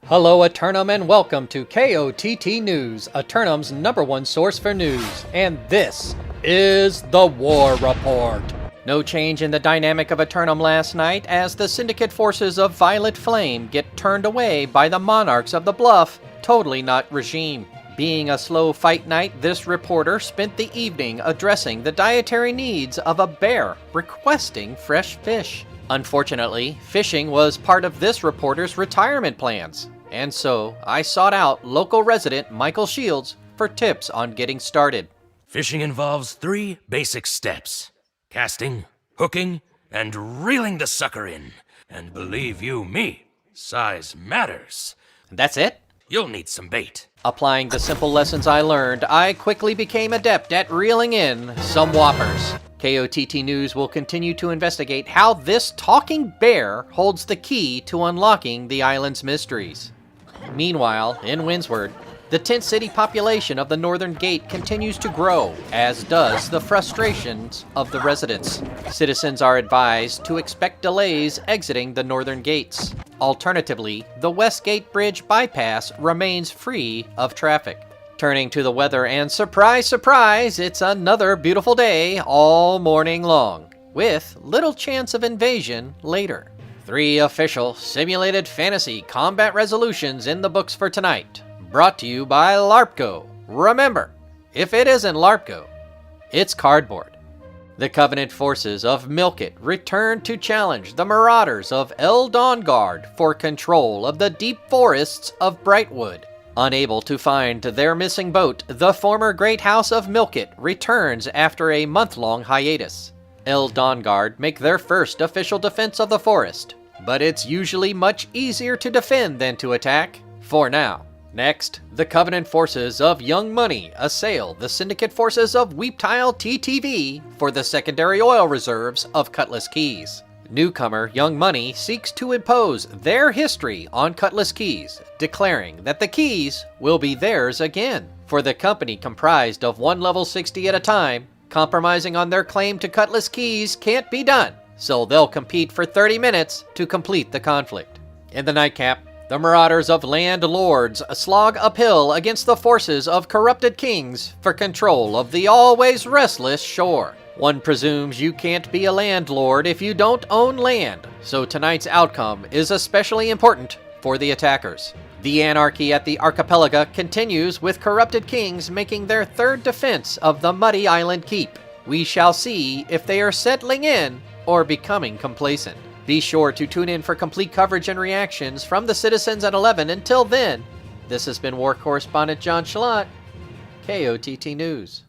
Hello Eternum and welcome to KOTT News, Eternum's #1 source for news, and this is the War Report. No change in the dynamic of Eternum last night as the Syndicate forces of Violet Flame get turned away by the Monarchs of the Bluff, totally not regime. Being a slow fight night, this reporter spent the evening addressing the dietary needs of a bear requesting fresh fish. Unfortunately, fishing was part of this reporter's retirement plans. And so, I sought out local resident Michael Shields for tips on getting started. Fishing involves 3 basic steps: casting, hooking, and reeling the sucker in. And believe you me, size matters. That's it? You'll need some bait. Applying the simple lessons I learned, I quickly became adept at reeling in some whoppers. KOTT News will continue to investigate how this talking bear holds the key to unlocking the island's mysteries. Meanwhile, in Windsward, the tent city population of the Northern Gate continues to grow, as does the frustrations of the residents. Citizens are advised to expect delays exiting the Northern Gates. Alternatively, the West Gate Bridge bypass remains free of traffic. Turning to the weather, and surprise, surprise, it's another beautiful day all morning long, with little chance of invasion later. 3 official simulated fantasy combat resolutions in the books for tonight, brought to you by LARPCO. Remember, if it isn't LARPCO, it's cardboard. The Covenant forces of Milkit return to challenge the Marauders of El Dawnguard for control of the deep forests of Brightwood. Unable to find their missing boat, the former Great House of Milkit returns after a month-long hiatus. El Dawnguard make their first official defense of the forest, but it's usually much easier to defend than to attack, for now. Next, the Covenant forces of Young Money assail the Syndicate forces of Weeptile TTV for the secondary oil reserves of Cutlass Keys. Newcomer Young Money seeks to impose their history on Cutlass Keys, declaring that the keys will be theirs again. For the company comprised of 1 level 60 at a time, compromising on their claim to Cutlass Keys can't be done, so they'll compete for 30 minutes to complete the conflict. In the nightcap, the Marauders of Landlords slog uphill against the forces of Corrupted Kings for control of the always restless shore. One presumes you can't be a landlord if you don't own land, so tonight's outcome is especially important for the attackers. The anarchy at the archipelago continues with Corrupted Kings making their 3rd defense of the Muddy Island Keep. We shall see if they are settling in or becoming complacent. Be sure to tune in for complete coverage and reactions from the citizens at 11. Until then, this has been War Correspondent JChalant, KOTT News.